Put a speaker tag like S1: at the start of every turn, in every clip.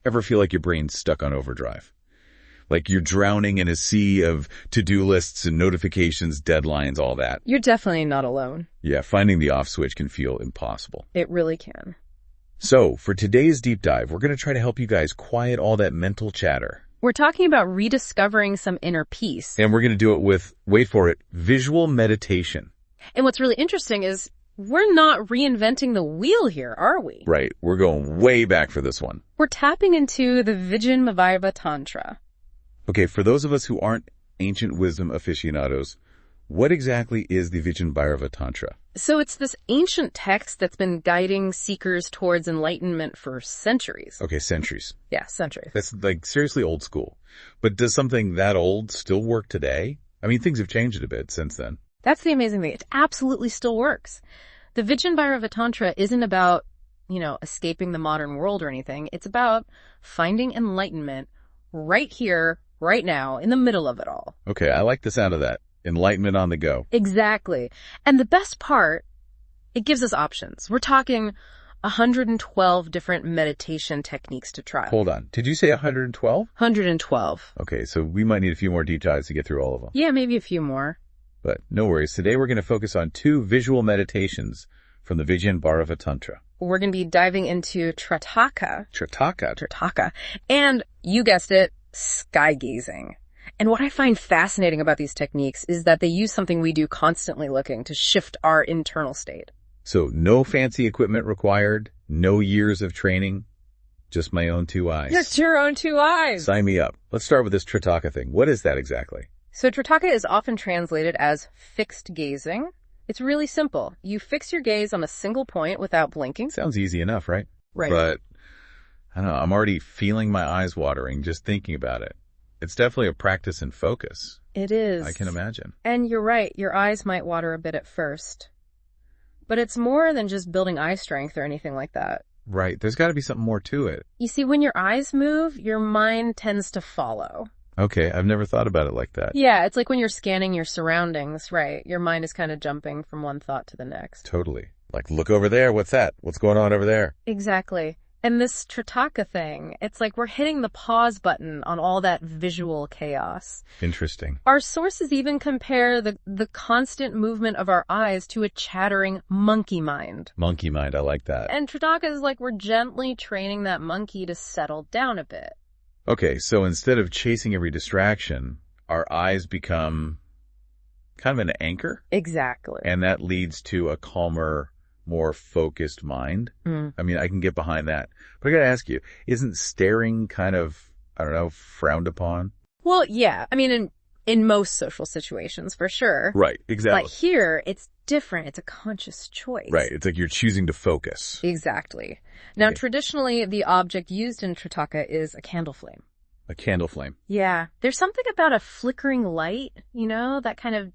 S1: Ever feel like your brain's stuck on overdrive? Like you're drowning in a sea of to-do lists and notifications, deadlines, all that.
S2: You're definitely not alone.
S1: Yeah, finding the off switch can feel impossible.
S2: It really can.
S1: So, for today's deep dive, we're going to try to help you guys quiet all that mental chatter.
S2: We're talking about rediscovering some inner peace.
S1: And we're going to do it with, wait for it, visual meditation.
S2: And what's really interesting is we're not reinventing the wheel here, are we?
S1: Right. We're going way back for this one.
S2: We're tapping into the Vigyan Bhairava Tantra.
S1: Okay, for those of us who aren't ancient wisdom aficionados, what exactly is the Vigyan Bhairava Tantra?
S2: So it's this ancient text that's been guiding seekers towards enlightenment for centuries.
S1: Okay, centuries.
S2: Yeah, centuries.
S1: That's like seriously old school. But does something that old still work today? I mean, things have changed a bit since then.
S2: That's the amazing thing. It absolutely still works. The Vigyan Bhairava Tantra isn't about, escaping the modern world or anything. It's about finding enlightenment right here, right now, in the middle of it all.
S1: Okay, I like the sound of that. Enlightenment on the go.
S2: Exactly. And the best part, it gives us options. We're talking 112 different meditation techniques to try.
S1: Hold on. Did you say 112?
S2: 112.
S1: Okay, so we might need a few more deep dives to get through all of them.
S2: Yeah, maybe a few more.
S1: But no worries. Today we're going to focus on 2 visual meditations from the Vigyan Bhairava Tantra.
S2: We're going to be diving into Trataka.
S1: Trataka.
S2: And you guessed it, sky gazing. And what I find fascinating about these techniques is that they use something we do constantly looking to shift our internal state.
S1: So no fancy equipment required, no years of training, just my own 2 eyes.
S2: Just your own 2 eyes.
S1: Sign me up. Let's start with this Trataka thing. What is that exactly?
S2: So Trataka is often translated as fixed gazing. It's really simple. You fix your gaze on a single point without blinking.
S1: Sounds easy enough, right?
S2: Right.
S1: But, I don't know, I'm already feeling my eyes watering just thinking about it. It's definitely a practice in focus.
S2: It is.
S1: I can imagine.
S2: And you're right, your eyes might water a bit at first. But it's more than just building eye strength or anything like that.
S1: Right. There's got to be something more to it.
S2: You see, when your eyes move, your mind tends to follow.
S1: Okay, I've never thought about it like that.
S2: Yeah, it's like when you're scanning your surroundings, right? Your mind is kind of jumping from one thought to the next.
S1: Totally. Like, look over there. What's that? What's going on over there?
S2: Exactly. And this Trataka thing, it's like we're hitting the pause button on all that visual chaos.
S1: Interesting.
S2: Our sources even compare the constant movement of our eyes to a chattering monkey mind.
S1: Monkey mind, I like that.
S2: And Trataka is like we're gently training that monkey to settle down a bit.
S1: Okay, so instead of chasing every distraction, our eyes become kind of an anchor.
S2: Exactly.
S1: And that leads to a calmer, more focused mind. I mean, I can get behind that. But I gotta ask you, isn't staring kind of, I don't know, frowned upon?
S2: Well, yeah. I mean, in most social situations, for sure.
S1: Right, exactly.
S2: But here, it's different. It's a conscious choice.
S1: Right, it's like you're choosing to focus.
S2: Exactly. Now, traditionally, the object used in Trataka is a candle flame.
S1: A candle flame.
S2: Yeah. There's something about a flickering light, that kind of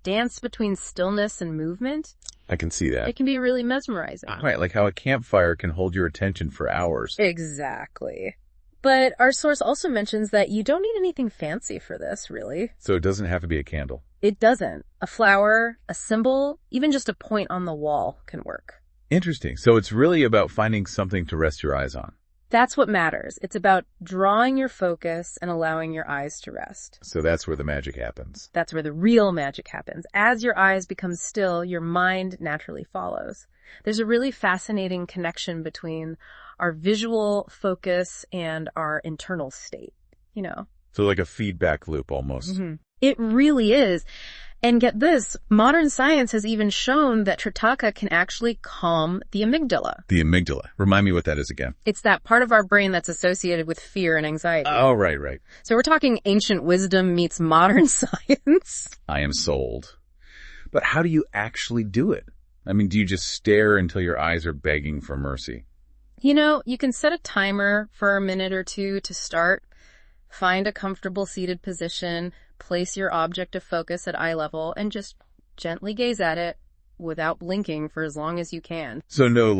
S2: dance between stillness and movement.
S1: I can see that.
S2: It can be really mesmerizing.
S1: Right, like how a campfire can hold your attention for hours.
S2: Exactly. But our source also mentions that you don't need anything fancy for this, really.
S1: So it doesn't have to be a candle.
S2: It doesn't. A flower, a symbol, even just a point on the wall can work.
S1: Interesting. So it's really about finding something to rest your eyes on.
S2: That's what matters. It's about drawing your focus and allowing your eyes to rest.
S1: So that's where the magic happens.
S2: That's where the real magic happens. As your eyes become still, your mind naturally follows. There's a really fascinating connection between our visual focus and our internal state,
S1: So like a feedback loop almost.
S2: Mm-hmm. It really is. And get this, modern science has even shown that Trataka can actually calm the amygdala.
S1: The amygdala. Remind me what that is again.
S2: It's that part of our brain that's associated with fear and anxiety.
S1: Oh, right.
S2: So we're talking ancient wisdom meets modern science.
S1: I am sold. But how do you actually do it? I mean, do you just stare until your eyes are begging for mercy?
S2: You can set a timer for a minute or two to start. Find a comfortable seated position, place your object of focus at eye level, and just gently gaze at it without blinking for as long as you can.
S1: So no,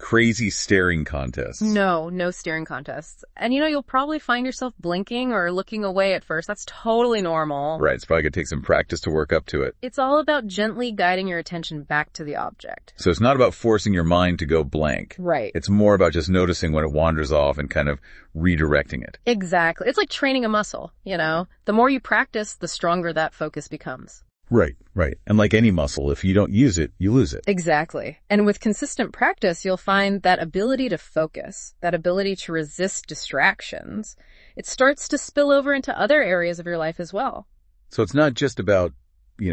S1: crazy staring contests.
S2: No staring contests. And you'll probably find yourself blinking or looking away at first. That's totally normal.
S1: Right, it's probably going to take some practice to work up to it.
S2: It's all about gently guiding your attention back to the object.
S1: So it's not about forcing your mind to go blank.
S2: Right.
S1: It's more about just noticing when it wanders off and kind of redirecting it.
S2: Exactly. It's like training a muscle, The more you practice, the stronger that focus becomes.
S1: Right. And like any muscle, if you don't use it, you lose it.
S2: Exactly. And with consistent practice, you'll find that ability to focus, that ability to resist distractions, it starts to spill over into other areas of your life as well.
S1: So it's not just about,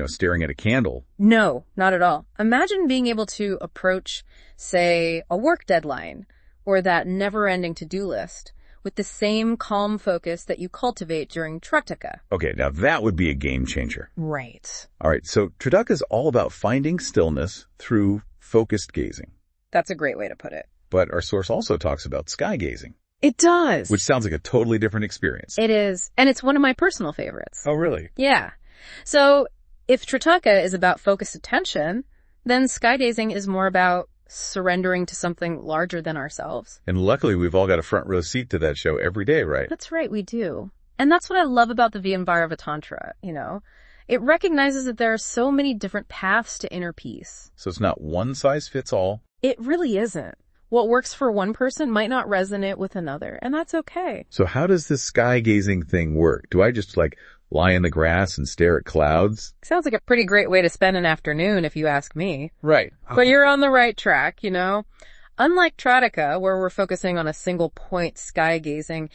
S1: staring at a candle.
S2: No, not at all. Imagine being able to approach, say, a work deadline or that never-ending to-do list with the same calm focus that you cultivate during Trataka.
S1: Okay, now that would be a game changer.
S2: Right.
S1: All right, so Trataka is all about finding stillness through focused gazing.
S2: That's a great way to put it.
S1: But our source also talks about sky gazing.
S2: It does.
S1: Which sounds like a totally different experience.
S2: It is. And it's one of my personal favorites.
S1: Oh, really?
S2: Yeah. So if Trataka is about focused attention, then sky gazing is more about surrendering to something larger than ourselves.
S1: And luckily, we've all got a front row seat to that show every day, right?
S2: That's right, we do. And that's what I love about the Vigyan Bhairava Tantra, It recognizes that there are so many different paths to inner peace.
S1: So it's not one size fits all.
S2: It really isn't. What works for one person might not resonate with another, and that's okay.
S1: So how does this sky gazing thing work? Do I just lie in the grass and stare at clouds?
S2: Sounds like a pretty great way to spend an afternoon, if you ask me.
S1: Right.
S2: But you're on the right track, Unlike Trataka, where we're focusing on a single point sky gazing,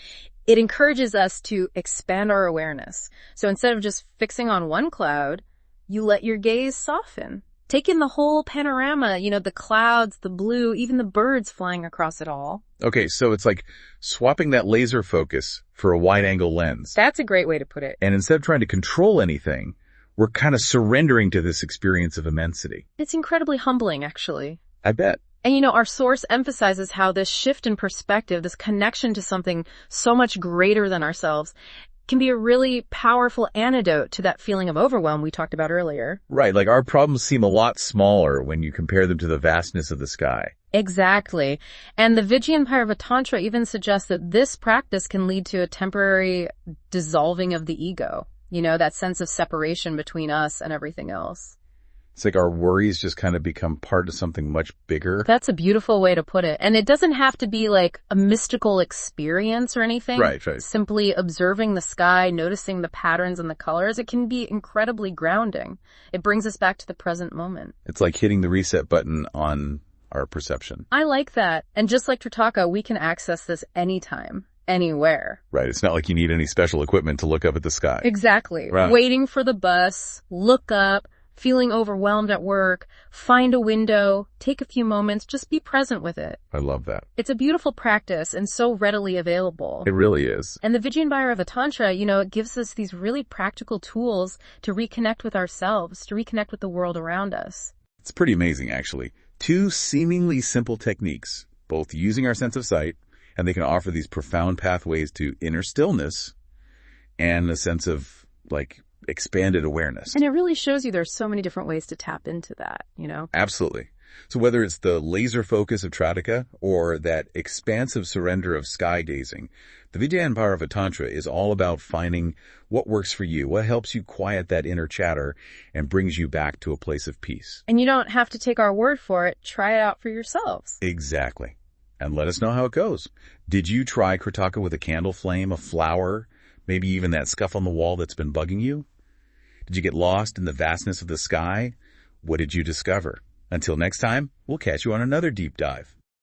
S2: it encourages us to expand our awareness. So instead of just fixing on one cloud, you let your gaze soften. Take in the whole panorama, the clouds, the blue, even the birds flying across it all.
S1: Okay, so it's like swapping that laser focus for a wide-angle lens.
S2: That's a great way to put it.
S1: And instead of trying to control anything, we're kind of surrendering to this experience of immensity.
S2: It's incredibly humbling, actually.
S1: I bet.
S2: And our source emphasizes how this shift in perspective, this connection to something so much greater than ourselves, can be a really powerful antidote to that feeling of overwhelm we talked about earlier.
S1: Right, like our problems seem a lot smaller when you compare them to the vastness of the sky.
S2: Exactly. And the Vigyan Bhairava Tantra even suggests that this practice can lead to a temporary dissolving of the ego. That sense of separation between us and everything else.
S1: It's like our worries just kind of become part of something much bigger.
S2: That's a beautiful way to put it. And it doesn't have to be like a mystical experience or anything.
S1: Right.
S2: Simply observing the sky, noticing the patterns and the colors, it can be incredibly grounding. It brings us back to the present moment.
S1: It's like hitting the reset button on our perception.
S2: I like that. And just like Trataka, we can access this anytime. Anywhere.
S1: Right. It's not like you need any special equipment to look up at the sky.
S2: Exactly.
S1: Right.
S2: Waiting for the bus, look up, feeling overwhelmed at work, find a window, take a few moments, just be present with it.
S1: I love that.
S2: It's a beautiful practice and so readily available.
S1: It really is.
S2: And the Vigyan Bhairava Tantra, it gives us these really practical tools to reconnect with ourselves, to reconnect with the world around us.
S1: It's pretty amazing, actually. Two seemingly simple techniques, both using our sense of sight, and they can offer these profound pathways to inner stillness and a sense of, expanded awareness.
S2: And it really shows you there's so many different ways to tap into that,
S1: Absolutely. So whether it's the laser focus of Trataka or that expansive surrender of sky gazing, the Vigyan Bhairava Tantra is all about finding what works for you, what helps you quiet that inner chatter and brings you back to a place of peace.
S2: And you don't have to take our word for it. Try it out for yourselves.
S1: Exactly. And let us know how it goes. Did you try Trataka with a candle flame, a flower, maybe even that scuff on the wall that's been bugging you? Did you get lost in the vastness of the sky? What did you discover? Until next time, we'll catch you on another deep dive.